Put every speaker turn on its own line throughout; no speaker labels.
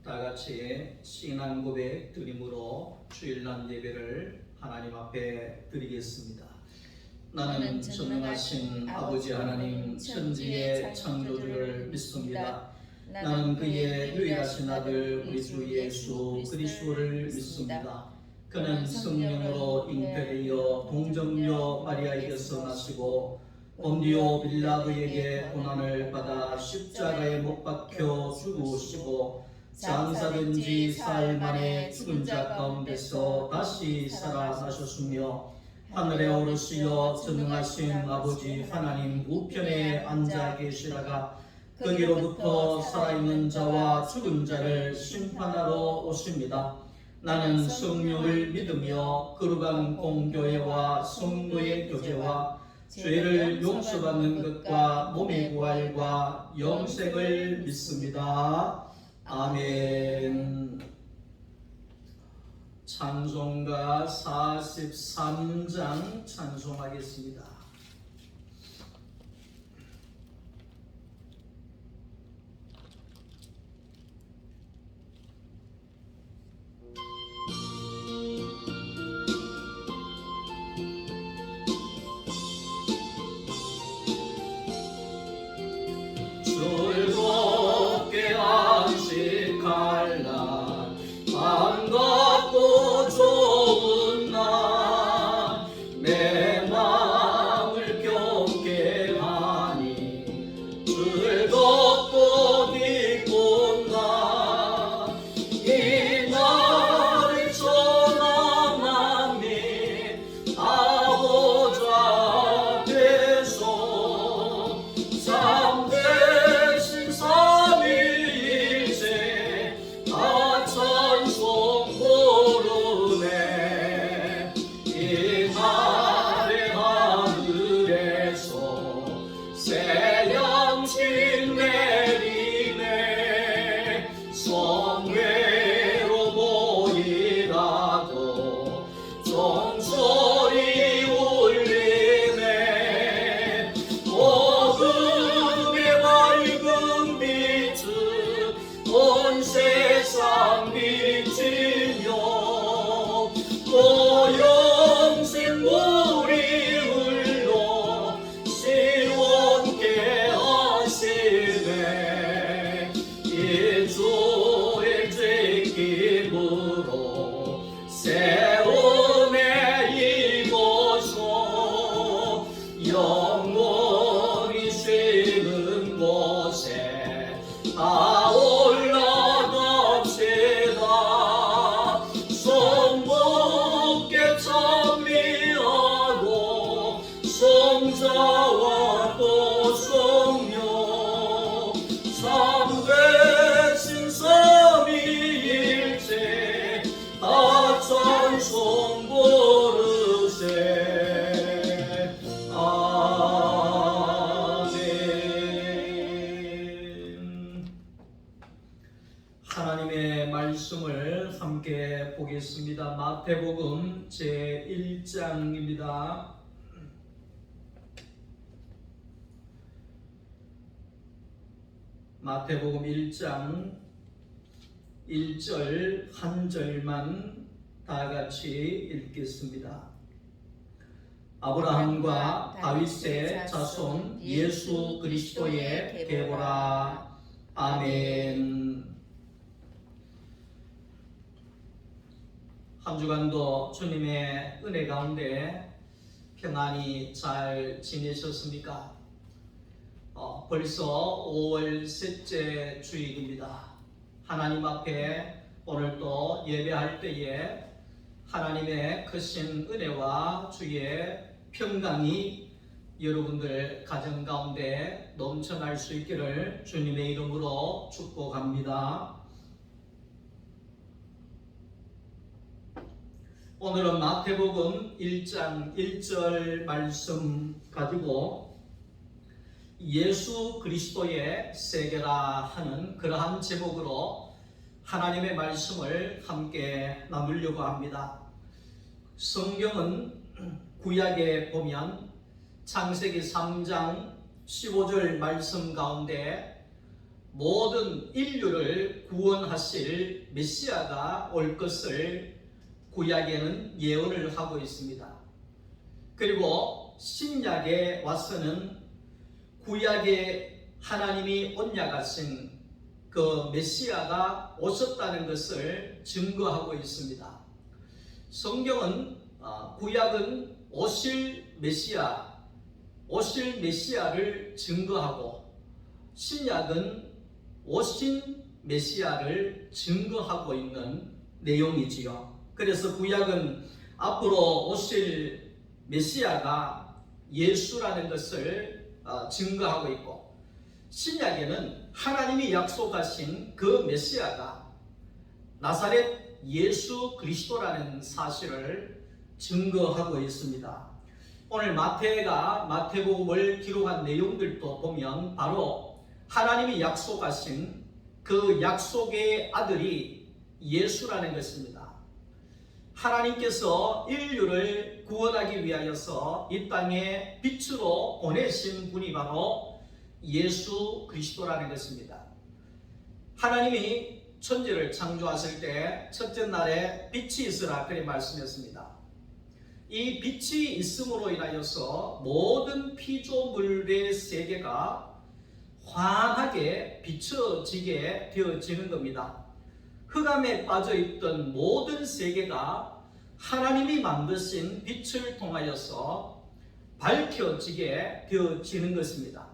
다 같이 신앙 고백 드림으로 주일날 예배를 하나님 앞에 드리겠습니다. 나는 전능하신 아버지 하나님 천지의 창조주를 믿습니다. 나는 그의 유일하신 아들 우리 주 예수 그리스도를 믿습니다. 그는 성령으로 잉태되어 동정녀 마리아에게서 나시고 본디오 빌라도에게 고난을 받아 십자가에 못 박혀 죽으시고 장사된 지 사흘 만에 죽은 자 가운데서 다시 살아나셨으며 하늘에 오르시어 전능하신 아버지 하나님 우편에 앉아 계시다가 거기로부터 살아있는 자와 죽은 자를 심판하러 오십니다. 나는 성령을 믿으며 거룩한 공교회와 성도의 교제와 죄를 용서받는 것과 몸의 부활과 영생을 믿습니다. 아멘. 찬송가 43장 찬송하겠습니다. 즐겁게 안식할 날 반갑고 좋은 날 내 마음을 경계 하니 즐겁고 기쁜 날 이 날을 전하나니 아버지 앞에서 참되신 삼위일체 다 찬송 부르네. 이 날의 하늘에서 새 양식 내리네. 성회로 모이라도 종소리 울리네. 어둠의 밝은 빛은 온 세상 비치며 또 영생 물이 흘러 시원케 하시네. 이 주의 책임으로 세우네 이곳소 영원히 쉬는 곳에 다 올라갑시다. 성복게 찬미하고 성자와 또 성령 참되신 삼위일체 다 찬송 부르세. 아멘. 하나님의 말씀을 함께 보겠습니다. 마태복음 제1장입니다. 마태복음 1장 1절 한 절만 다 같이 읽겠습니다. 아브라함과 다윗의 자손 예수 그리스도의 계보라. 아멘. 한 주간도 주님의 은혜 가운데 평안히 잘 지내셨습니까? 벌써 5월 셋째 주일입니다. 하나님 앞에 오늘도 예배할 때에 하나님의 크신 은혜와 주의 평강이 여러분들 가정 가운데 넘쳐날 수 있기를 주님의 이름으로 축복합니다. 오늘은 마태복음 1장 1절 말씀 가지고 예수 그리스도의 세계라 하는 그러한 제목으로 하나님의 말씀을 함께 나누려고 합니다. 성경은 구약에 보면 창세기 3장 15절 말씀 가운데 모든 인류를 구원하실 메시아가 올 것을 구약에는 예언을 하고 있습니다. 그리고 신약에 와서는 구약에 하나님이 언약하신 그 메시아가 오셨다는 것을 증거하고 있습니다. 성경은 구약은 오실 메시아를 증거하고 신약은 오신 메시아를 증거하고 있는 내용이지요. 그래서 구약은 앞으로 오실 메시아가 예수라는 것을 증거하고 있고, 신약에는 하나님이 약속하신 그 메시아가 나사렛 예수 그리스도라는 사실을 증거하고 있습니다. 오늘 마태가 마태복음을 기록한 내용들도 보면 바로 하나님이 약속하신 그 약속의 아들이 예수라는 것입니다. 하나님께서 인류를 구원하기 위하여서 이 땅에 빛으로 보내신 분이 바로 예수 그리스도라는 것입니다. 하나님이 천지를 창조하실 때 첫째 날에 빛이 있으라 그렇게 말씀했습니다. 이 빛이 있음으로 인하여서 모든 피조물의 세계가 환하게 비춰지게 되어지는 겁니다. 흑암에 빠져있던 모든 세계가 하나님이 만드신 빛을 통하여서 밝혀지게 되어지는 것입니다.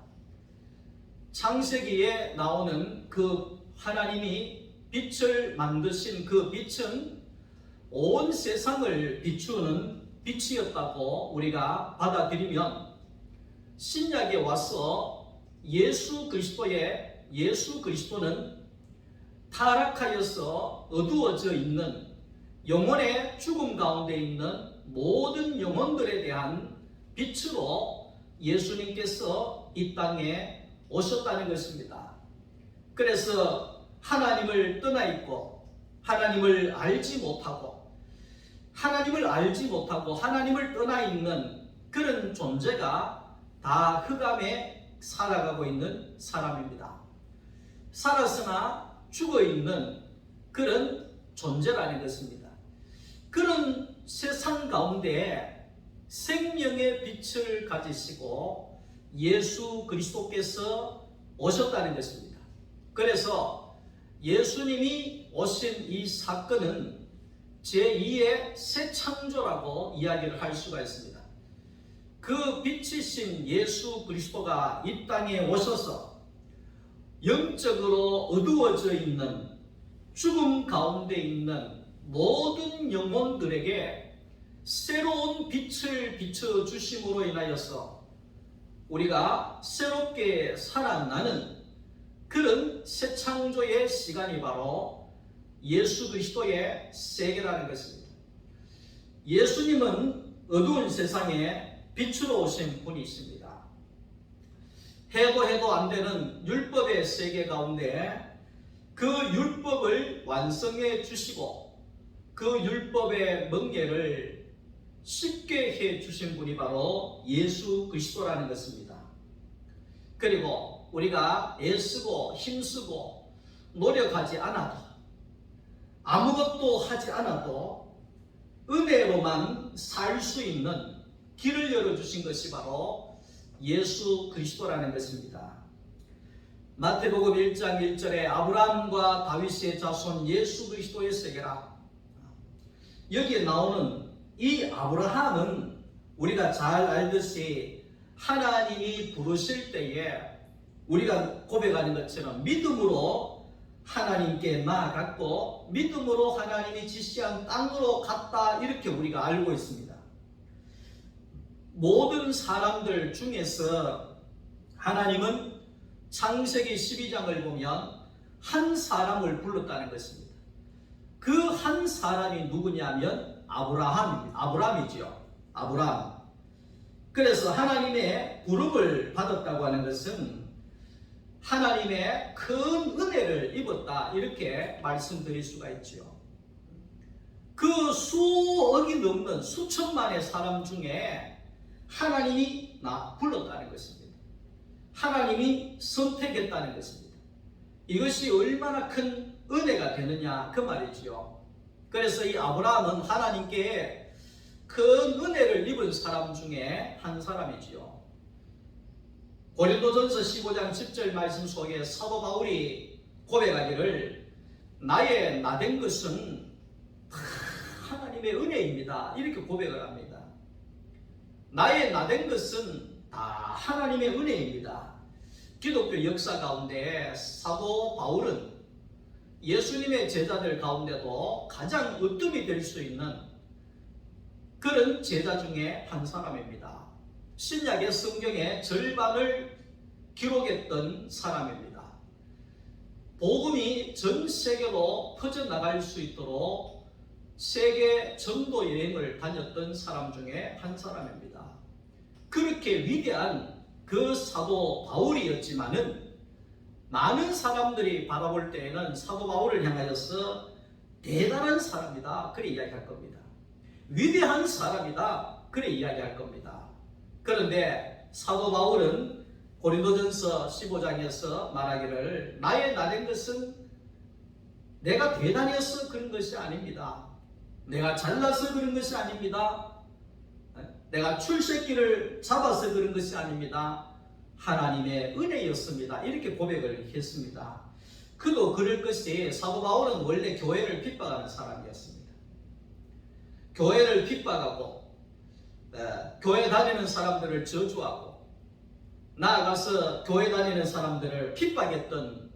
창세기에 나오는 그 하나님이 빛을 만드신 그 빛은 온 세상을 비추는 빛이었다고 우리가 받아들이면, 신약에 와서 예수 그리스도는 타락하여서 어두워져 있는 영혼의 죽음 가운데 있는 모든 영혼들에 대한 빛으로 예수님께서 이 땅에 오셨다는 것입니다. 그래서 하나님을 떠나 있고 하나님을 알지 못하고 하나님을 떠나 있는 그런 존재가 다 흑암에 살아가고 있는 사람입니다. 살았으나 죽어 있는 그런 존재라는 것입니다. 그런 세상 가운데 생명의 빛을 가지시고 예수 그리스도께서 오셨다는 것입니다. 그래서 예수님이 오신 이 사건은 제2의 새 창조라고 이야기를 할 수가 있습니다. 그 빛이신 예수 그리스도가 이 땅에 오셔서 영적으로 어두워져 있는 죽음 가운데 있는 모든 영혼들에게 새로운 빛을 비춰주심으로 인하여서 우리가 새롭게 살아나는 그런 새 창조의 시간이 바로 예수 그리스도의 세계라는 것입니다. 예수님은 어두운 세상에 빛으로 오신 분이십니다. 해도 안 되는 율법의 세계 가운데 그 율법을 완성해 주시고 그 율법의 멍에를 쉽게 해 주신 분이 바로 예수 그리스도라는 것입니다. 그리고 우리가 애쓰고 힘쓰고 노력하지 않아도, 아무것도 하지 않아도 은혜로만 살 수 있는 길을 열어주신 것이 바로 예수 그리스도라는 것입니다. 마태복음 1장 1절에 아브라함과 다윗의 자손 예수 그리스도의 세계라, 여기에 나오는 이 아브라함은 우리가 잘 알듯이 하나님이 부르실 때에 우리가 고백하는 것처럼 믿음으로 하나님께 나아갔고 믿음으로 하나님이 지시한 땅으로 갔다, 이렇게 우리가 알고 있습니다. 모든 사람들 중에서 하나님은 창세기 12장을 보면 한 사람을 불렀다는 것입니다. 그 한 사람이 누구냐면 아브라함이죠. 아브라함. 그래서 하나님의 부름을 받았다고 하는 것은 하나님의 큰 은혜를 입었다, 이렇게 말씀드릴 수가 있죠. 그 수억이 넘는 수천만의 사람 중에 하나님이 불렀다는 것입니다. 하나님이 선택했다는 것입니다. 이것이 얼마나 큰 은혜가 되느냐 그 말이지요. 그래서 이 아브라함은 하나님께 큰 은혜를 입은 사람 중에 한 사람이지요. 고린도전서 15장 10절 말씀 속에 사도 바울이 고백하기를 나의 나된 것은 다 하나님의 은혜입니다. 이렇게 고백을 합니다. 나의 나된 것은 다 하나님의 은혜입니다. 기독교 역사 가운데 사도 바울은 예수님의 제자들 가운데도 가장 으뜸이 될 수 있는 그런 제자 중에 한 사람입니다. 신약의 성경의 절반을 기록했던 사람입니다. 복음이 전 세계로 퍼져나갈 수 있도록 세계 전도 여행을 다녔던 사람 중에 한 사람입니다. 그렇게 위대한 그 사도 바울이었지만은 많은 사람들이 바라볼 때에는 사도 바울을 향하여서 대단한 사람이다 그래 이야기할 겁니다. 위대한 사람이다 그래 이야기할 겁니다. 그런데 사도 바울은 고린도전서 15장에서 말하기를 나의 나된 것은 내가 대단해서 그런 것이 아닙니다. 내가 잘나서 그런 것이 아닙니다. 내가 출새끼를 잡아서 그런 것이 아닙니다. 하나님의 은혜였습니다. 이렇게 고백을 했습니다. 그도 그럴 것이 사도 바울은 원래 교회를 핍박하는 사람이었습니다. 교회를 핍박하고 교회 다니는 사람들을 저주하고 나아가서 교회 다니는 사람들을 핍박했던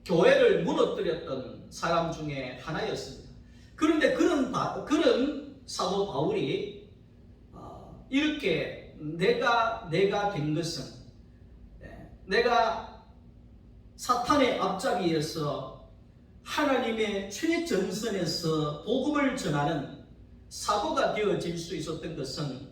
교회를 무너뜨렸던 사람 중에 하나였습니다. 그런데 그런 사도 바울이 이렇게 내가 된 것은 내가 사탄의 앞잡이에서 하나님의 최전선에서 복음을 전하는 사도가 되어질 수 있었던 것은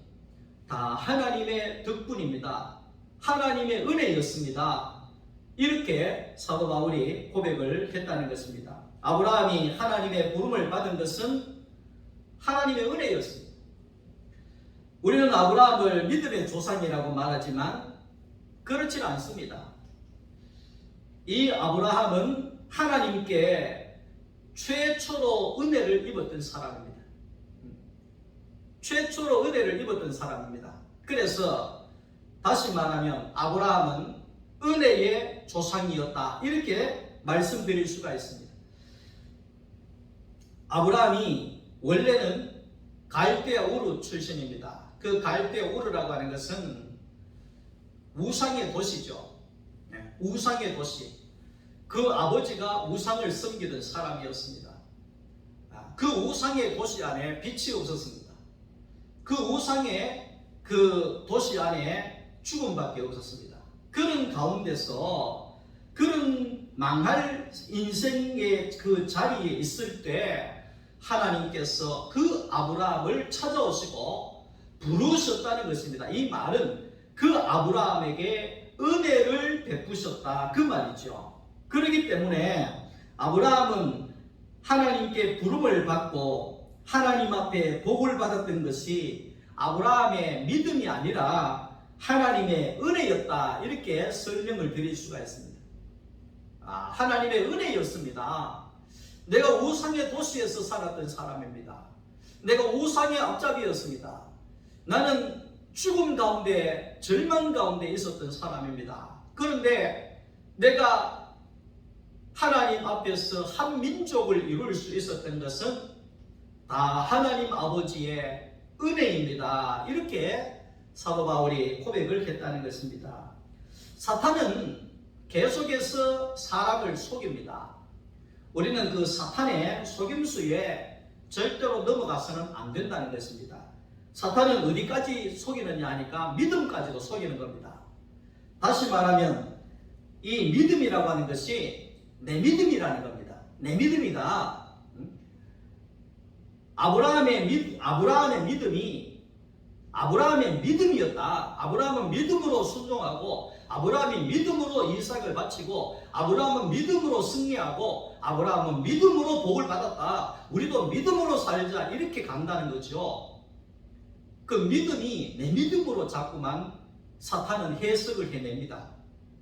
다 하나님의 덕분입니다. 하나님의 은혜였습니다. 이렇게 사도 바울이 고백을 했다는 것입니다. 아브라함이 하나님의 부름을 받은 것은 하나님의 은혜였습니다. 우리는 아브라함을 믿음의 조상이라고 말하지만 그렇지는 않습니다. 이 아브라함은 하나님께 최초로 은혜를 입었던 사람입니다. 최초로 은혜를 입었던 사람입니다. 그래서 다시 말하면 아브라함은 은혜의 조상이었다 이렇게 말씀드릴 수가 있습니다. 아브라함이 원래는 갈대아 우르 출신입니다. 그 갈대아 우르라고 하는 것은 우상의 도시죠. 우상의 도시. 그 아버지가 우상을 섬기던 사람이었습니다. 그 우상의 도시 안에 빛이 없었습니다. 그 우상의 그 도시 안에 죽음밖에 없었습니다. 그런 가운데서 그런 망할 인생의 그 자리에 있을 때 하나님께서 그 아브라함을 찾아오시고 부르셨다는 것입니다. 이 말은 그 아브라함에게 은혜를 베푸셨다 그 말이죠. 그렇기 때문에 아브라함은 하나님께 부름을 받고 하나님 앞에 복을 받았던 것이 아브라함의 믿음이 아니라 하나님의 은혜였다 이렇게 설명을 드릴 수가 있습니다. 하나님의 은혜였습니다. 내가 우상의 도시에서 살았던 사람입니다. 내가 우상의 앞잡이였습니다. 나는 죽음 가운데 절망 가운데 있었던 사람입니다. 그런데 내가 하나님 앞에서 한 민족을 이룰 수 있었던 것은 다 하나님 아버지의 은혜입니다. 이렇게 사도 바울이 고백을 했다는 것입니다. 사탄은 계속해서 사람을 속입니다. 우리는 그 사탄의 속임수에 절대로 넘어가서는 안 된다는 것입니다. 사탄은 어디까지 속이느냐 하니까 믿음까지도 속이는 겁니다. 다시 말하면 이 믿음이라고 하는 것이 내 믿음이라는 겁니다. 내 믿음이다. 아브라함의 믿음이 아브라함의 믿음이었다. 아브라함은 믿음으로 순종하고 아브라함이 믿음으로 이삭을 바치고 아브라함은 믿음으로 승리하고 아브라함은 믿음으로 복을 받았다. 우리도 믿음으로 살자 이렇게 간다는 거죠. 그 믿음이 내 믿음으로 자꾸만 사탄은 해석을 해냅니다.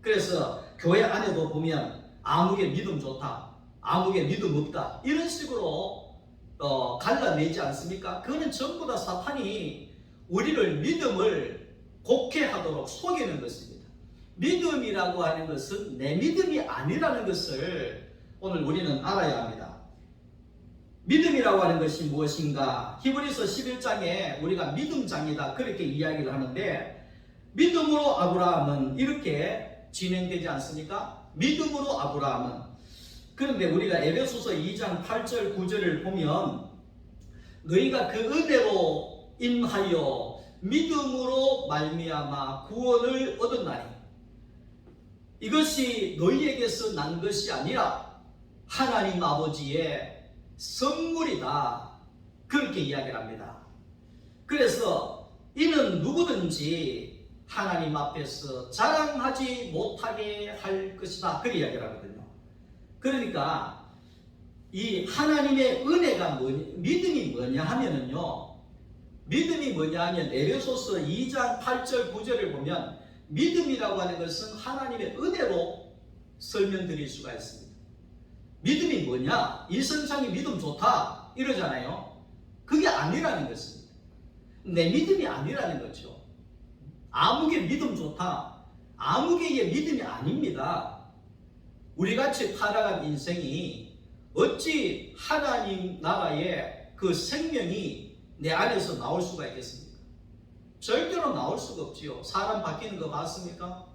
그래서 교회 안에도 보면 아무개 믿음 좋다, 아무개 믿음 없다, 이런 식으로 갈라내지 않습니까? 그거는 전부 다 사탄이 우리를 믿음을 곡해하도록 속이는 것입니다. 믿음이라고 하는 것은 내 믿음이 아니라는 것을 오늘 우리는 알아야 합니다. 믿음이라고 하는 것이 무엇인가? 히브리서 11장에 우리가 믿음장이다 그렇게 이야기를 하는데, 믿음으로 아브라함은 이렇게 진행되지 않습니까? 믿음으로 아브라함은. 그런데 우리가 에베소서 2장 8절 9절을 보면, 너희가 그 은혜로 인하여 믿음으로 말미암아 구원을 얻었나니 이것이 너희에게서 난 것이 아니라 하나님 아버지의 선물이다, 그렇게 이야기를 합니다. 그래서 이는 누구든지 하나님 앞에서 자랑하지 못하게 할 것이다, 그렇게 이야기를 하거든요. 그러니까 이 하나님의 은혜가 믿음이 뭐냐 하면은요, 믿음이 뭐냐 하면 에베소서 2장 8절 9절을 보면 믿음이라고 하는 것은 하나님의 은혜로 설명드릴 수가 있습니다. 믿음이 뭐냐? 이선창이 믿음 좋다 이러잖아요. 그게 아니라는 것입니다. 내 믿음이 아니라는 거죠. 아무개 믿음 좋다, 아무개의 믿음이 아닙니다. 우리같이 타락한 인생이 어찌 하나님 나라의 그 생명이 내 안에서 나올 수가 있겠습니까? 절대로 나올 수가 없지요. 사람 바뀌는 거 봤습니까?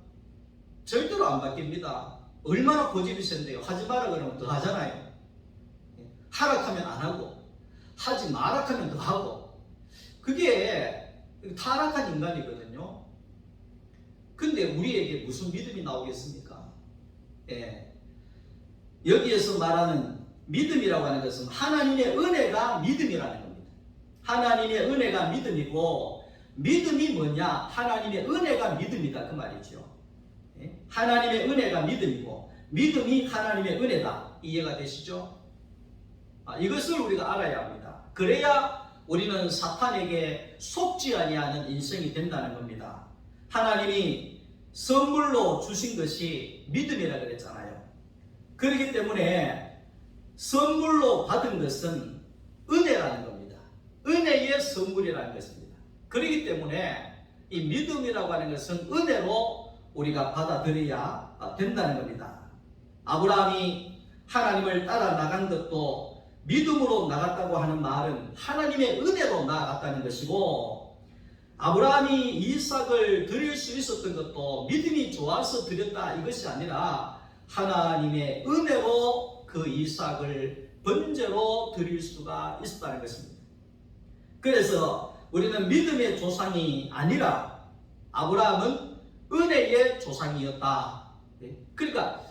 절대로 안 바뀝니다. 얼마나 고집이 센데요. 하지 마라 그러면 더 하잖아요. 하락하면 안 하고, 하지 마라 하면 더 하고. 그게 타락한 인간이거든요. 근데 우리에게 무슨 믿음이 나오겠습니까? 예. 여기에서 말하는 믿음이라고 하는 것은 하나님의 은혜가 믿음이라는 겁니다. 하나님의 은혜가 믿음이고, 믿음이 뭐냐? 하나님의 은혜가 믿음이다, 그 말이죠. 하나님의 은혜가 믿음이고 믿음이 하나님의 은혜다. 이해가 되시죠? 이것을 우리가 알아야 합니다. 그래야 우리는 사탄에게 속지 아니하는 인생이 된다는 겁니다. 하나님이 선물로 주신 것이 믿음이라 그랬잖아요. 그렇기 때문에 선물로 받은 것은 은혜라는 겁니다. 은혜의 선물이라는 것입니다. 그렇기 때문에 이 믿음이라고 하는 것은 은혜로 우리가 받아들여야 된다는 겁니다. 아브라함이 하나님을 따라 나간 것도 믿음으로 나갔다고 하는 말은 하나님의 은혜로 나아갔다는 것이고, 아브라함이 이삭을 드릴 수 있었던 것도 믿음이 좋아서 드렸다 이것이 아니라 하나님의 은혜로 그 이삭을 번제로 드릴 수가 있었다는 것입니다. 그래서 우리는 믿음의 조상이 아니라 아브라함은 은혜의 조상이었다. 그러니까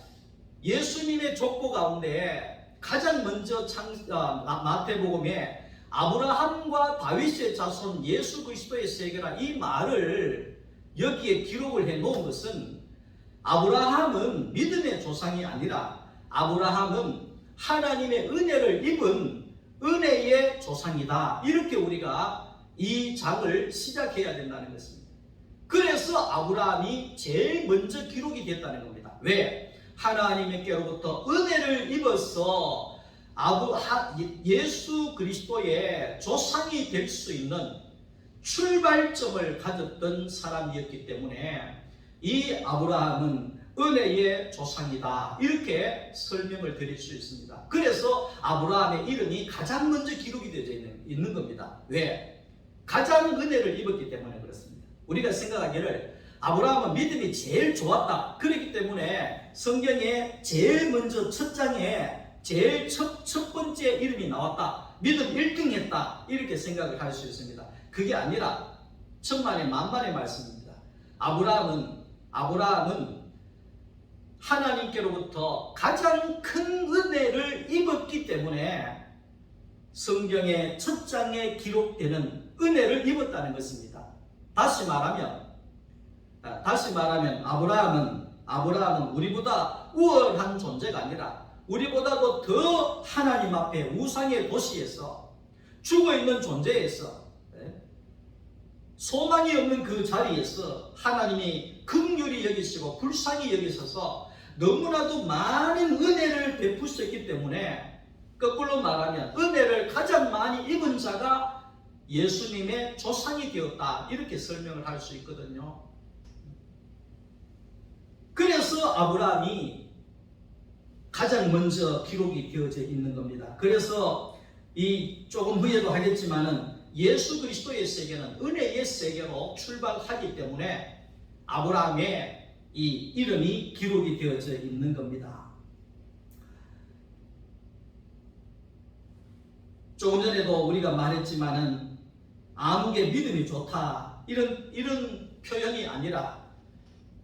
예수님의 족보 가운데 가장 먼저 마태복음에 아브라함과 다윗의 자손 예수 그리스도의 세계라 이 말을 여기에 기록을 해 놓은 것은, 아브라함은 믿음의 조상이 아니라 아브라함은 하나님의 은혜를 입은 은혜의 조상이다, 이렇게 우리가 이 장을 시작해야 된다는 것입니다. 그래서 아브라함이 제일 먼저 기록이 됐다는 겁니다. 왜? 하나님께로부터 은혜를 입어서 예수 그리스도의 조상이 될 수 있는 출발점을 가졌던 사람이었기 때문에 이 아브라함은 은혜의 조상이다, 이렇게 설명을 드릴 수 있습니다. 그래서 아브라함의 이름이 가장 먼저 기록이 되어 있는 겁니다. 왜? 가장 은혜를 입었기 때문에 그렇습니다. 우리가 생각하기를 아브라함은 믿음이 제일 좋았다, 그렇기 때문에 성경에 제일 먼저 첫 장에 제일 첫 번째 이름이 나왔다, 믿음 1등 했다, 이렇게 생각을 할 수 있습니다. 그게 아니라 천만의 만만의 말씀입니다. 아브라함은 하나님께로부터 가장 큰 은혜를 입었기 때문에 성경의 첫 장에 기록되는 은혜를 입었다는 것입니다. 다시 말하면 아브라함은 우리보다 우월한 존재가 아니라 우리보다도 더 하나님 앞에 우상의 도시에서 죽어있는 존재에서 소망이 없는 그 자리에서 하나님이 긍휼히 여기시고 불쌍히 여기셔서 너무나도 많은 은혜를 베푸셨기 때문에 거꾸로 말하면 은혜를 가장 많이 입은 자가 예수님의 조상이 되었다, 이렇게 설명을 할 수 있거든요. 그래서 아브라함이 가장 먼저 기록이 되어져 있는 겁니다. 그래서 이 조금 후에도 하겠지만은 예수 그리스도의 세계는 은혜의 세계로 출발하기 때문에 아브라함의 이 이름이 기록이 되어져 있는 겁니다. 조금 전에도 우리가 말했지만은 아무개 믿음이 좋다, 이런 표현이 아니라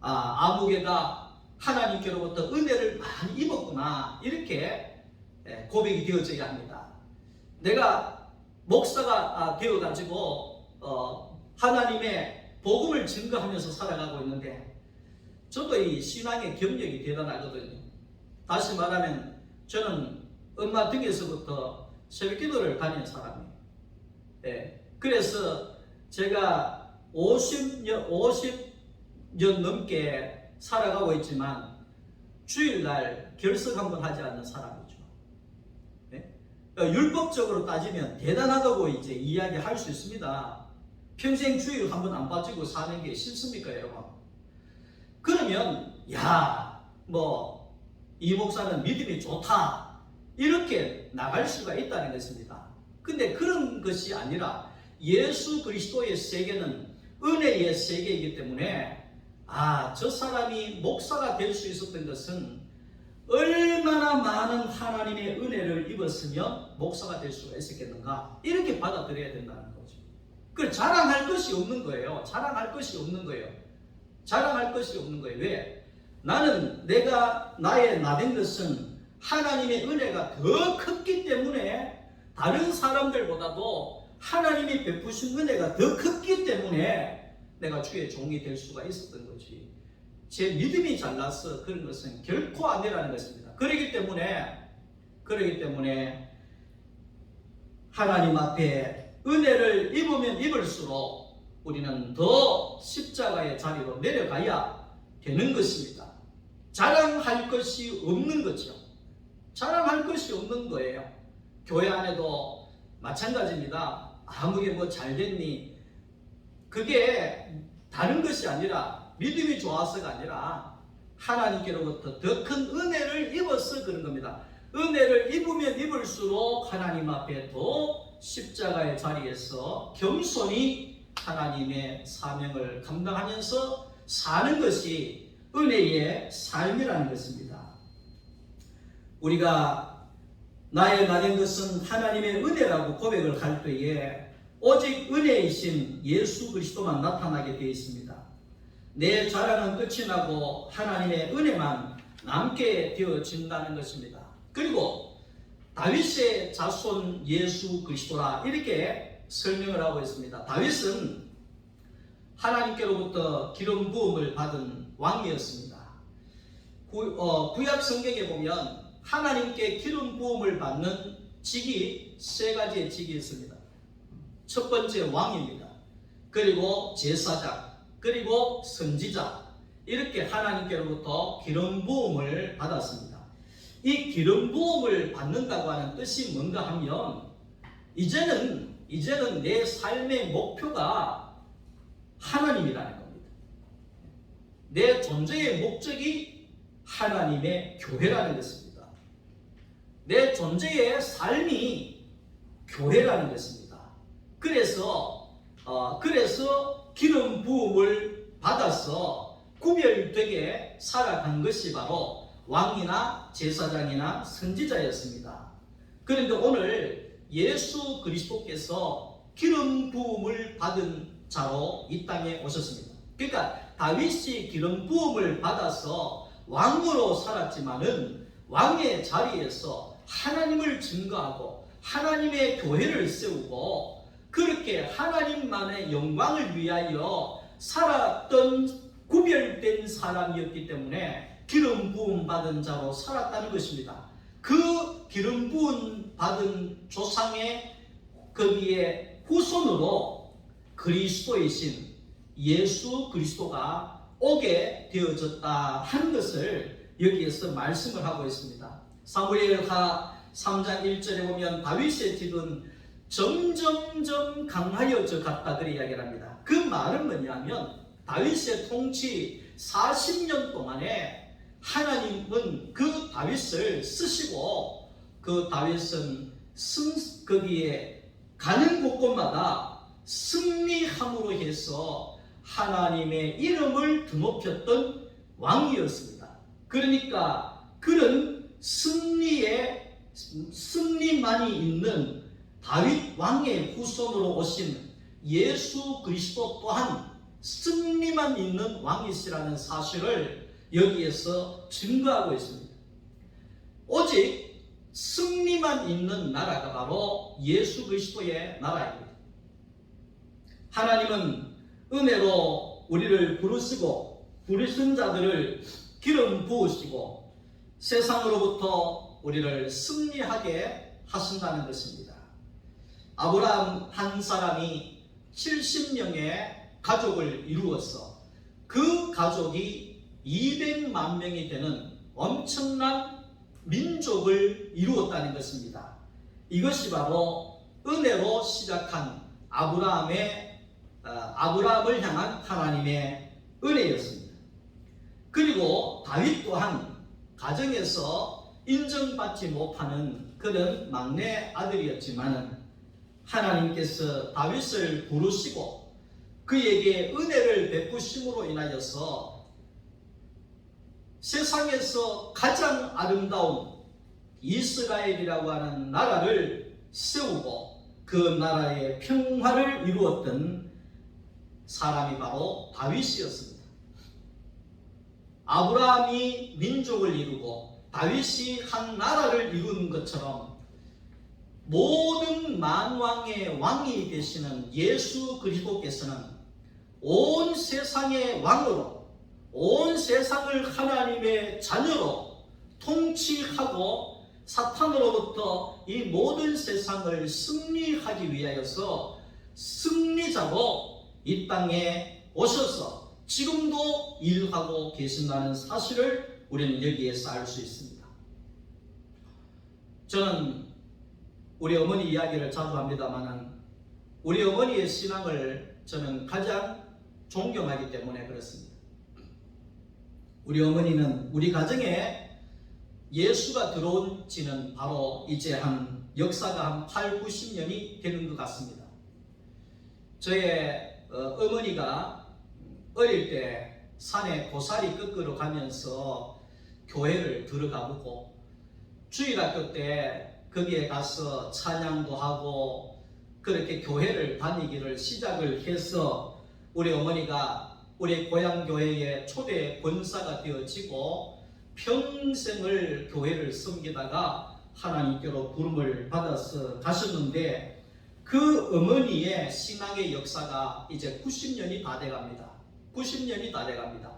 아무개가 하나님께로부터 은혜를 많이 입었구나, 이렇게 고백이 되어져야 합니다. 내가 목사가 되어가지고 하나님의 복음을 증거하면서 살아가고 있는데 저도 이 신앙의 경력이 대단하거든요. 다시 말하면 저는 엄마 등에서부터 새벽기도를 다니는 사람이에요. 그래서 제가 50년 넘게 살아가고 있지만 주일날 결석 한번 하지 않는 사람이죠. 율법적으로 따지면 대단하다고 이제 이야기할 수 있습니다. 평생 주일 한번 안 빠지고 사는 게 싫습니까, 여러분? 그러면 이 목사는 믿음이 좋다, 이렇게 나갈 수가 있다는 것입니다. 근데 그런 것이 아니라 예수 그리스도의 세계는 은혜의 세계이기 때문에 저 사람이 목사가 될 수 있었던 것은 얼마나 많은 하나님의 은혜를 입었으면 목사가 될 수가 있었겠는가, 이렇게 받아들여야 된다는 거죠. 그걸 자랑할 것이 없는 거예요. 자랑할 것이 없는 거예요. 왜? 내가 나의 나된 것은 하나님의 은혜가 더 컸기 때문에, 다른 사람들보다도 하나님이 베푸신 은혜가 더 컸기 때문에 내가 주의 종이 될 수가 있었던 거지, 제 믿음이 잘나서 그런 것은 결코 아니라는 것입니다. 그렇기 때문에 하나님 앞에 은혜를 입으면 입을수록 우리는 더 십자가의 자리로 내려가야 되는 것입니다. 자랑할 것이 없는 거죠. 자랑할 것이 없는 거예요. 교회 안에도 마찬가지입니다. 아무게 잘 됐니? 그게 다른 것이 아니라, 믿음이 좋아서가 아니라 하나님께로부터 더 큰 은혜를 입어서 그런 겁니다. 은혜를 입으면 입을수록 하나님 앞에 더 십자가의 자리에서 겸손히 하나님의 사명을 감당하면서 사는 것이 은혜의 삶이라는 것입니다. 우리가 나의 나된 것은 하나님의 은혜라고 고백을 할 때에 오직 은혜이신 예수 그리스도만 나타나게 되어 있습니다. 내 자랑은 끝이 나고 하나님의 은혜만 남게 되어진다는 것입니다. 그리고 다윗의 자손 예수 그리스도라, 이렇게 설명을 하고 있습니다. 다윗은 하나님께로부터 기름 부음을 받은 왕이었습니다. 구약 성경에 보면 하나님께 기름 부음을 받는 직이 세 가지의 직이 있습니다. 첫 번째 왕입니다. 그리고 제사장, 그리고 선지자, 이렇게 하나님께로부터 기름 부음을 받았습니다. 이 기름 부음을 받는다고 하는 뜻이 뭔가 하면 이제는 내 삶의 목표가 하나님이라는 겁니다. 내 존재의 목적이 하나님의 교회라는 것입니다. 내 존재의 삶이 교회라는 것입니다. 그래서 기름 부음을 받아서 구별되게 살아간 것이 바로 왕이나 제사장이나 선지자였습니다. 그런데 오늘 예수 그리스도께서 기름 부음을 받은 자로 이 땅에 오셨습니다. 그러니까 다윗이 기름 부음을 받아서 왕으로 살았지만은 왕의 자리에서 하나님을 증거하고 하나님의 교회를 세우고 그렇게 하나님만의 영광을 위하여 살았던 구별된 사람이었기 때문에 기름 부음 받은 자로 살았다는 것입니다. 그 기름 부음 받은 조상의 거기에 후손으로 그리스도이신 예수 그리스도가 오게 되어졌다 하는 것을 여기에서 말씀을 하고 있습니다. 사무엘하 3장 1절에 보면 다윗의 집은 점점점 강하여져 갔다 그렇게 이야기를 합니다. 그 말은 뭐냐면 다윗의 통치 40년 동안에 하나님은 그 다윗을 쓰시고 그 다윗은 거기에 가는 곳곳마다 승리함으로 해서 하나님의 이름을 드높였던 왕이었습니다. 그러니까 그런 승리만이 있는 다윗 왕의 후손으로 오신 예수 그리스도 또한 승리만 있는 왕이시라는 사실을 여기에서 증거하고 있습니다. 오직 승리만 있는 나라가 바로 예수 그리스도의 나라입니다. 하나님은 은혜로 우리를 부르시고 부르신 자들을 기름 부으시고 세상으로부터 우리를 승리하게 하신다는 것입니다. 아브라함 한 사람이 70명의 가족을 이루어서 그 가족이 200만 명이 되는 엄청난 민족을 이루었다는 것입니다. 이것이 바로 은혜로 시작한 아브라함을 향한 하나님의 은혜였습니다. 그리고 다윗 또한 가정에서 인정받지 못하는 그런 막내 아들이었지만 하나님께서 다윗을 부르시고 그에게 은혜를 베푸심으로 인하여서 세상에서 가장 아름다운 이스라엘이라고 하는 나라를 세우고 그 나라의 평화를 이루었던 사람이 바로 다윗이었습니다. 아브라함이 민족을 이루고 다윗이 한 나라를 이루는 것처럼 모든 만왕의 왕이 되시는 예수 그리스도께서는 온 세상의 왕으로 온 세상을 하나님의 자녀로 통치하고 사탄으로부터 이 모든 세상을 승리하기 위하여서 승리자로 이 땅에 오셔서 지금도 일하고 계신다는 사실을 우리는 여기에서 알 수 있습니다. 저는 우리 어머니 이야기를 자주 합니다만 우리 어머니의 신앙을 저는 가장 존경하기 때문에 그렇습니다. 우리 어머니는 우리 가정에 예수가 들어온 지는 바로 이제 역사가 한 8, 90년이 되는 것 같습니다. 저의 어머니가 어릴 때 산에 고사리 꺾으러 가면서 교회를 들어가보고 주일학교 때 거기에 가서 찬양도 하고 그렇게 교회를 다니기를 시작을 해서 우리 어머니가 우리 고향 교회의 초대 권사가 되어지고 평생을 교회를 섬기다가 하나님께로 부름을 받아서 가셨는데 그 어머니의 신앙의 역사가 이제 90년이 다 돼갑니다. 90년이 다 돼갑니다.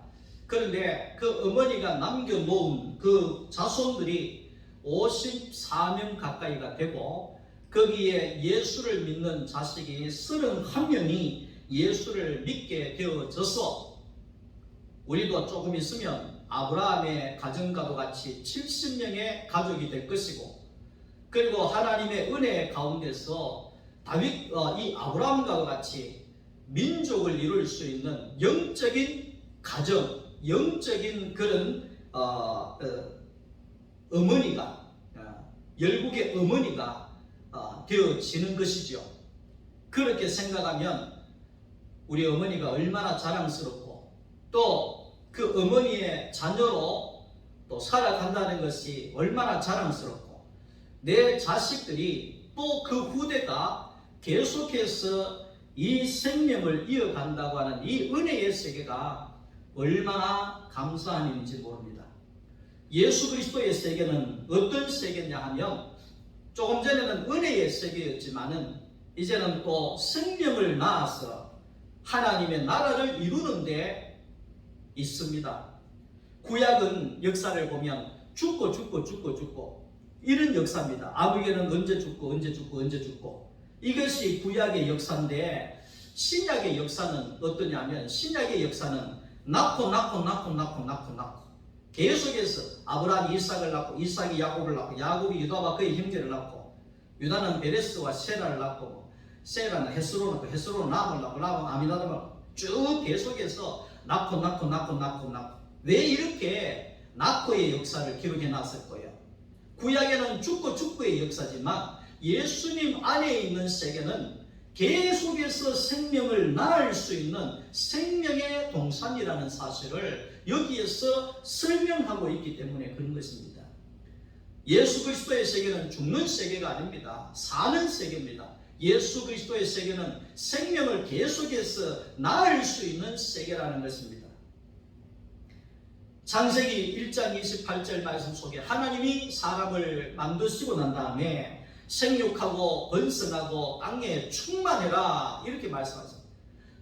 그런데 그 어머니가 남겨놓은 그 자손들이 54명 가까이가 되고 거기에 예수를 믿는 자식이 31명이 예수를 믿게 되어져서 우리도 조금 있으면 아브라함의 가정과도 같이 70명의 가족이 될 것이고 그리고 하나님의 은혜 가운데서 이 아브라함과도 같이 민족을 이룰 수 있는 영적인 가정, 영적인 그런 어머니가 열국의 어머니가 되어지는 것이죠. 그렇게 생각하면 우리 어머니가 얼마나 자랑스럽고 또 그 어머니의 자녀로 또 살아간다는 것이 얼마나 자랑스럽고 내 자식들이 또 그 후대가 계속해서 이 생명을 이어간다고 하는 이 은혜의 세계가 얼마나 감사한 일인지 모릅니다. 예수 그리스도의 세계는 어떤 세계냐 하면 조금 전에는 은혜의 세계였지만은 이제는 또 생명을 낳아서 하나님의 나라를 이루는 데 있습니다. 구약은 역사를 보면 죽고 이런 역사입니다. 아버지는 언제 죽고 이것이 구약의 역사인데 신약의 역사는 어떠냐면 신약의 역사는 낳고 계속해서 아브라함이 이삭을 낳고 이삭이 야곱을 낳고 야곱이 유다와 그의 형제를 낳고 유다는 베레스와 세라를 낳고 세라는 헤스론을 낳고 헤스론은 람을 낳고 람은 아미나답을 낳고 쭉 계속해서 낳고 왜 이렇게 낳고의 역사를 기록해 놨을 거예요? 구약에는 죽고의 역사지만 예수님 안에 있는 세계는 계속해서 생명을 낳을 수 있는 생명의 동산이라는 사실을 여기에서 설명하고 있기 때문에 그런 것입니다. 예수 그리스도의 세계는 죽는 세계가 아닙니다. 사는 세계입니다. 예수 그리스도의 세계는 생명을 계속해서 낳을 수 있는 세계라는 것입니다. 창세기 1장 28절 말씀 속에 하나님이 사람을 만드시고 난 다음에 생육하고 번성하고 땅에 충만해라 이렇게 말씀하셨습니다.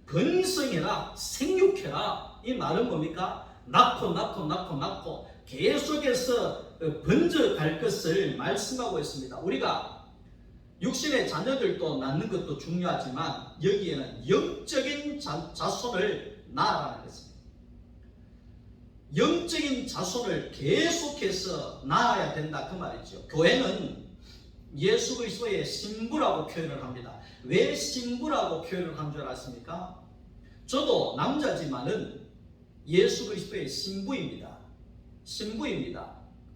번성해라, 생육해라. 이 말은 뭡니까? 낳고 계속해서 번져갈 것을 말씀하고 있습니다. 우리가 육신의 자녀들도 낳는 것도 중요하지만 여기에는 영적인 자손을 낳으라는 것입니다. 영적인 자손을 계속해서 낳아야 된다 그 말이죠. 교회는 예수 그리스도의 신부라고 표현을 합니다. 왜 신부라고 표현을 한 줄 아십니까? 저도 남자지만은 예수 그리스도의 신부입니다.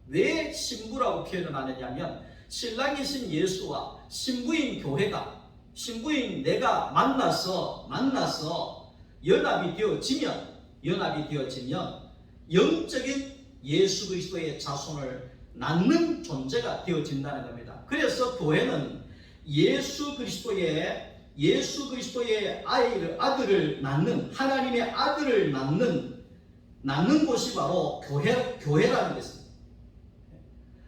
왜 신부라고 표현을 하느냐면 신랑이신 예수와 신부인 교회가 신부인 내가 만나서 연합이 되어지면 영적인 예수 그리스도의 자손을 낳는 존재가 되어진다는 겁니다. 그래서 교회는 예수 그리스도의 아들을 낳는 하나님의 아들을 낳는 곳이 바로 교회라는 것입니다.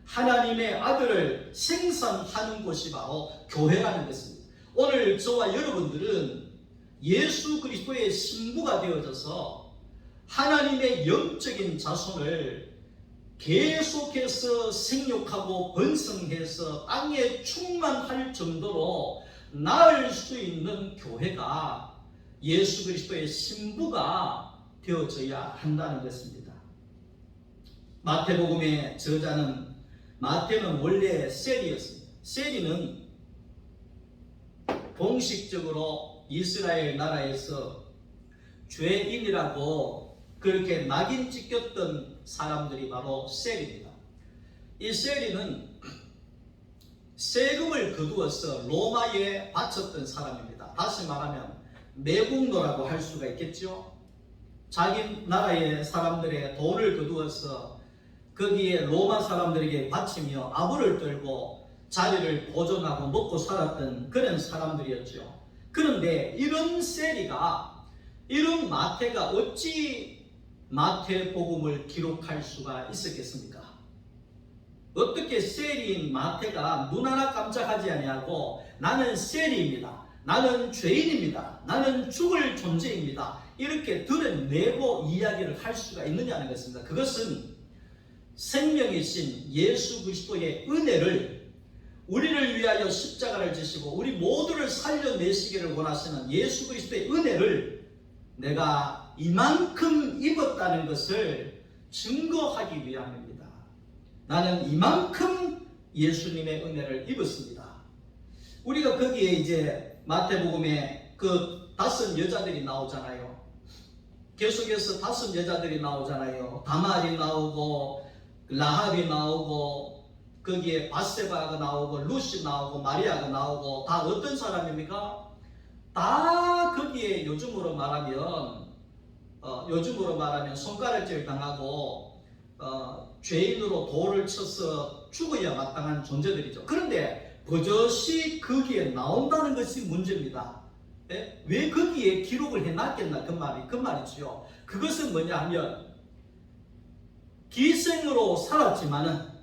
하나님의 아들을 생산하는 곳이 바로 교회라는 것입니다. 오늘 저와 여러분들은 예수 그리스도의 신부가 되어져서 하나님의 영적인 자손을 계속해서 생육하고 번성해서 땅에 충만할 정도로 낳을 수 있는 교회가 예수 그리스도의 신부가 되어져야 한다는 것입니다. 마태복음의 저자는 마태는 원래 셀이었습니다. 셀이는 공식적으로 이스라엘 나라에서 죄인이라고 그렇게 낙인 찍혔던 사람들이 바로 셀입니다. 이 셀이는 세금을 거두어서 로마에 바쳤던 사람입니다. 다시 말하면 매국노라고 할 수가 있겠죠. 자기 나라의 사람들의 돈을 거두어서 거기에 로마 사람들에게 바치며 아부를 떨고 자리를 보존하고 먹고 살았던 그런 사람들이었죠. 그런데 이런 셀이가 이런 마태가 어찌 마태복음을 기록할 수가 있었겠습니까? 어떻게 셀인 마태가 눈 하나 깜짝하지 아니하고 나는 셀입니다, 나는 죄인입니다, 나는 죽을 존재입니다 이렇게 드러내고 이야기를 할 수가 있느냐는 것입니다. 그것은 생명이신 예수 그리스도의 은혜를 우리를 위하여 십자가를 지시고 우리 모두를 살려내시기를 원하시는 예수 그리스도의 은혜를 내가 이만큼 입었다는 것을 증거하기 위함입니다. 나는 이만큼 예수님의 은혜를 입었습니다. 우리가 거기에 이제 마태복음에 그 5 여자들이 나오잖아요. 계속해서 5 여자들이 나오잖아요. 다말이 나오고 라합이 나오고 거기에 바세바가 나오고 루시 나오고 마리아가 나오고 다 어떤 사람입니까? 다 거기에 요즘으로 말하면 손가락질 당하고 죄인으로 돌을 쳐서 죽어야 마땅한 존재들이죠. 그런데 버젓이 거기에 나온다는 것이 문제입니다. 왜 거기에 기록을 해놨겠나 그 말이죠. 그것은 뭐냐 하면 기생으로 살았지만은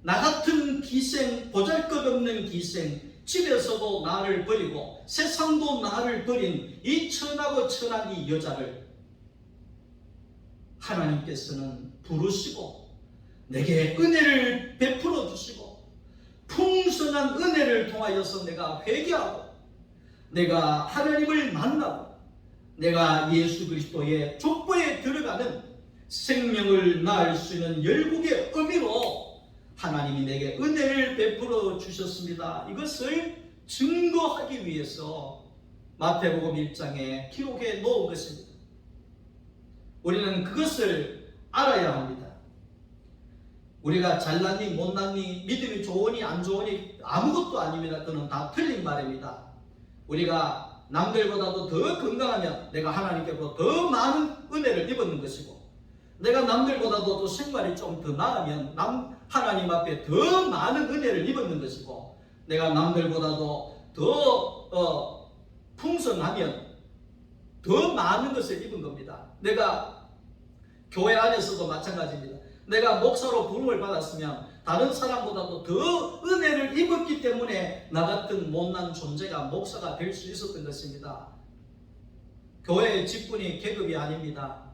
나 같은 기생, 보잘것없는 기생, 집에서도 나를 버리고 세상도 나를 버린 이 천하고 천한 이 여자를 하나님께서는 부르시고 내게 은혜를 베풀어 주시고 풍성한 은혜를 통하여서 내가 회개하고 내가 하나님을 만나고 내가 예수 그리스도의 족보에 들어가는 생명을 낳을 수 있는 열국의 의미로 하나님이 내게 은혜를 베풀어 주셨습니다. 이것을 증거하기 위해서 마태복음 1장에 기록해 놓은 것입니다. 우리는 그것을 알아야 합니다. 우리가 잘났니 못났니 믿음이 좋으니 안 좋으니 아무것도 아닙니다. 그는 다 틀린 말입니다. 우리가 남들보다도 더 건강하면 내가 하나님께로부터 더 많은 은혜를 입었는 것이고, 내가 남들보다도 또 생활이 좀 더 나으면 하나님 앞에 더 많은 은혜를 입었는 것이고, 내가 남들보다도 더 풍성하면 더 많은 것을 입은 겁니다. 내가 교회 안에서도 마찬가지입니다. 내가 목사로 부름을 받았으면 다른 사람보다도 더 은혜를 입었기 때문에 나 같은 못난 존재가 목사가 될 수 있었던 것입니다. 교회의 직분이 계급이 아닙니다.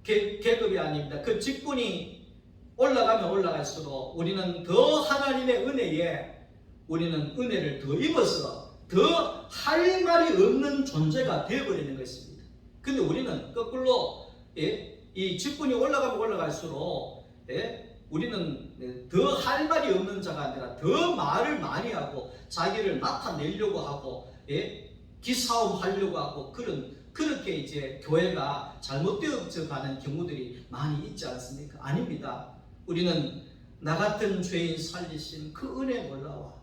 계급이 아닙니다. 그 직분이 올라가면 올라갈수록 우리는 더 하나님의 은혜에 우리는 은혜를 더 입어서 더 할 말이 없는 존재가 되어버리는 것입니다. 근데 우리는 거꾸로 이 직분이 올라가면 올라갈수록 우리는 더 할 말이 없는 자가 아니라 더 말을 많이 하고 자기를 나타내려고 하고 기싸움 하려고 하고 그렇게 이제 교회가 잘못되어져 가는 경우들이 많이 있지 않습니까? 아닙니다. 우리는 나 같은 죄인 살리신 그 은혜 놀라워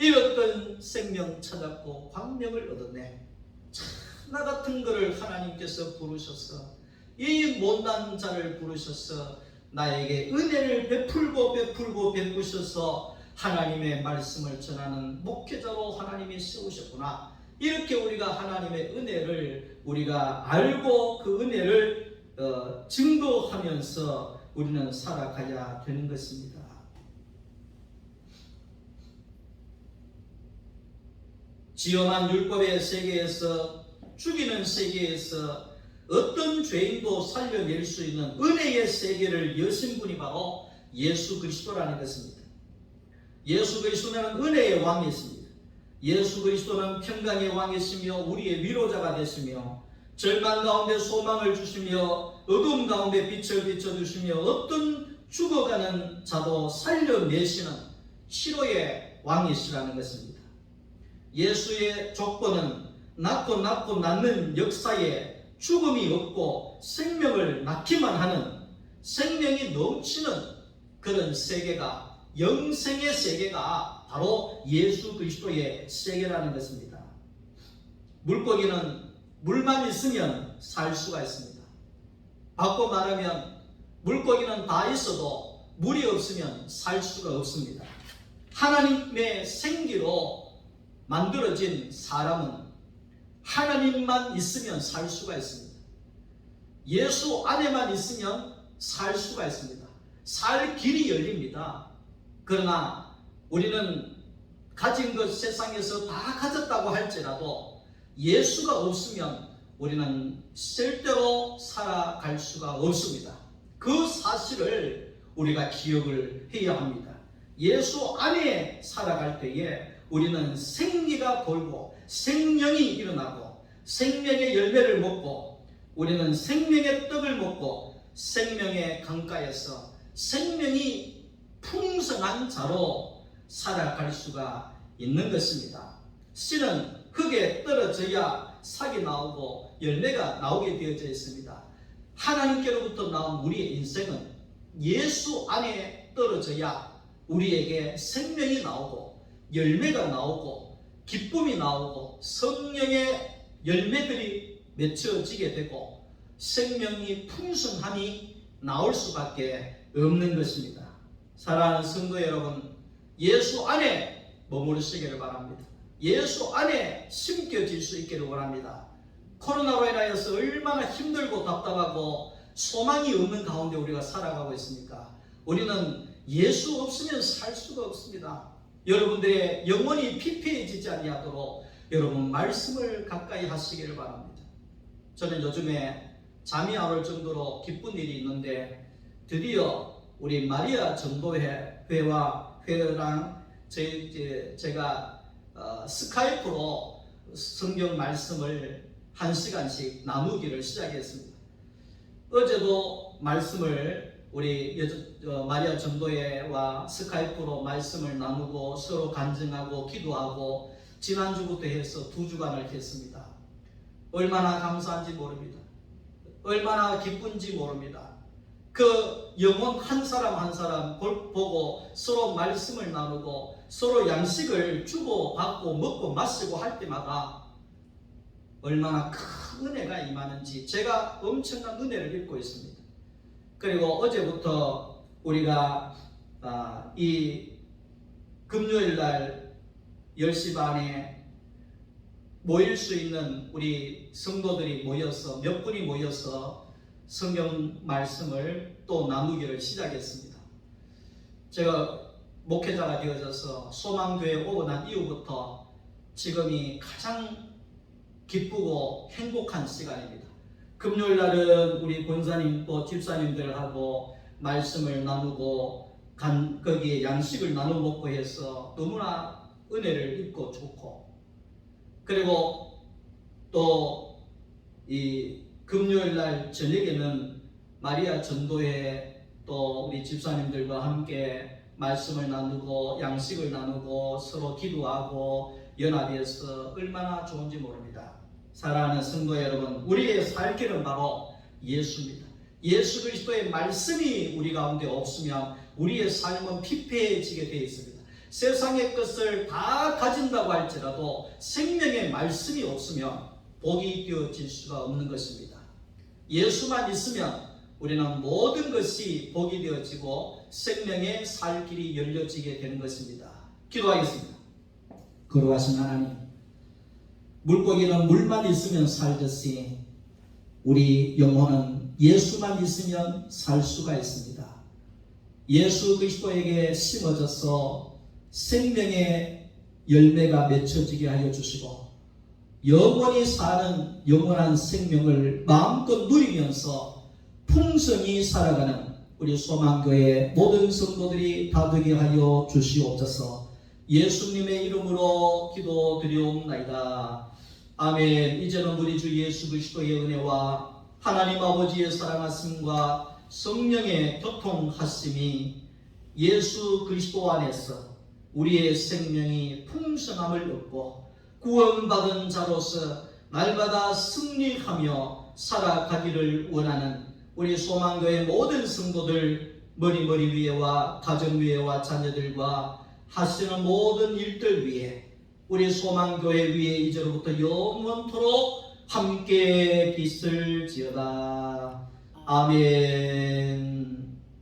잃었던 생명 찾았고 광명을 얻었네. 참, 나 같은 거를 하나님께서 부르셔서 이 못난 자를 부르셔서 나에게 은혜를 베풀고 베푸셔서 하나님의 말씀을 전하는 목회자로 하나님이 세우셨구나. 이렇게 우리가 하나님의 은혜를 우리가 알고 그 은혜를 증거하면서 우리는 살아가야 되는 것입니다. 지엄한 율법의 세계에서, 죽이는 세계에서 어떤 죄인도 살려낼 수 있는 은혜의 세계를 여신 분이 바로 예수 그리스도라는 것입니다. 예수 그리스도는 은혜의 왕이십니다. 예수 그리스도는 평강의 왕이시며 우리의 위로자가 되시며 절망 가운데 소망을 주시며 어둠 가운데 빛을 비춰주시며 어떤 죽어가는 자도 살려내시는 치료의 왕이시라는 것입니다. 예수의 족보는 낳고 낳는 역사에 죽음이 없고 생명을 낳기만 하는, 생명이 넘치는 그런 세계가, 영생의 세계가 바로 예수 그리스도의 세계라는 것입니다. 물고기는 물만 있으면 살 수가 있습니다. 바꿔 말하면 물고기는 다 있어도 물이 없으면 살 수가 없습니다. 하나님의 생기로 만들어진 사람은 하나님만 있으면 살 수가 있습니다. 예수 안에만 있으면 살 수가 있습니다. 살 길이 열립니다. 그러나 우리는 가진 것 세상에서 다 가졌다고 할지라도 예수가 없으면 우리는 절대로 살아갈 수가 없습니다. 그 사실을 우리가 기억을 해야 합니다. 예수 안에 살아갈 때에 우리는 생기가 돌고 생명이 일어나고 생명의 열매를 먹고 우리는 생명의 떡을 먹고 생명의 강가에서 생명이 풍성한 자로 살아갈 수가 있는 것입니다. 씨는 흙에 떨어져야 싹이 나오고 열매가 나오게 되어져 있습니다. 하나님께로부터 나온 우리의 인생은 예수 안에 떨어져야 우리에게 생명이 나오고 열매가 나오고 기쁨이 나오고 성령의 열매들이 맺혀지게 되고 생명이 풍성함이 나올 수밖에 없는 것입니다. 사랑하는 성도 여러분, 예수 안에 머무르시기를 바랍니다. 예수 안에 심겨질 수 있기를 원합니다. 코로나로 인하여서 얼마나 힘들고 답답하고 소망이 없는 가운데 우리가 살아가고 있습니까? 우리는 예수 없으면 살 수가 없습니다. 여러분들의 영혼이 피폐해지지 아니하도록 여러분 말씀을 가까이 하시기를 바랍니다. 저는 요즘에 잠이 안 올 정도로 기쁜 일이 있는데 드디어 우리 마리아 전도회와 회랑 제가 스카이프로 성경 말씀을 한 시간씩 나누기를 시작했습니다. 어제도 말씀을 우리 마리아 전도회와 스카이프로 말씀을 나누고 서로 간증하고 기도하고 지난주부터 해서 2주간을 했습니다. 얼마나 감사한지 모릅니다. 얼마나 기쁜지 모릅니다. 그 영혼 한 사람 한 사람 보고 서로 말씀을 나누고 서로 양식을 주고 받고 먹고 마시고 할 때마다 얼마나 큰 은혜가 임하는지 제가 엄청난 은혜를 입고 있습니다. 그리고 어제부터 우리가 이 금요일날 10시 반에 모일 수 있는 우리 성도들이 모여서 몇 분이 모여서 성경 말씀을 또 나누기를 시작했습니다. 제가 목회자가 되어져서 소망교회 오고 난 이후부터 지금이 가장 기쁘고 행복한 시간입니다. 금요일날은 우리 권사님 또 집사님들하고 말씀을 나누고 거기에 양식을 나눠 먹고 해서 너무나 은혜를 입고 좋고, 그리고 또 이 금요일날 저녁에는 마리아 전도회 또 우리 집사님들과 함께 말씀을 나누고 양식을 나누고 서로 기도하고 연합해서 얼마나 좋은지 모릅니다. 사랑하는 성도 여러분, 우리의 살 길은 바로 예수입니다. 예수 그리스도의 말씀이 우리 가운데 없으면 우리의 삶은 피폐해지게 되어 있습니다. 세상의 것을 다 가진다고 할지라도 생명의 말씀이 없으면 복이 되어질 수가 없는 것입니다. 예수만 있으면 우리는 모든 것이 복이 되어지고 생명의 살 길이 열려지게 되는 것입니다. 기도하겠습니다. 거룩하신 하나님, 물고기는 물만 있으면 살듯이 우리 영혼은 예수만 있으면 살 수가 있습니다. 예수 그리스도에게 심어져서 생명의 열매가 맺혀지게 하여 주시고 영원히 사는 영원한 생명을 마음껏 누리면서 풍성히 살아가는 우리 소망교회 모든 성도들이 다 되게 하여 주시옵소서. 예수님의 이름으로 기도드리옵나이다. 아멘. 이제는 우리 주 예수 그리스도의 은혜와 하나님 아버지의 사랑하심과 성령의 교통하심이 예수 그리스도 안에서 우리의 생명이 풍성함을 얻고 구원받은 자로서 날마다 승리하며 살아가기를 원하는 우리 소망교회 모든 성도들 머리 위에와 가정 위에와 자녀들과 하시는 모든 일들 위에 우리 소망교회 위에 이제로부터 영원토록 함께 있을지어다. 아멘.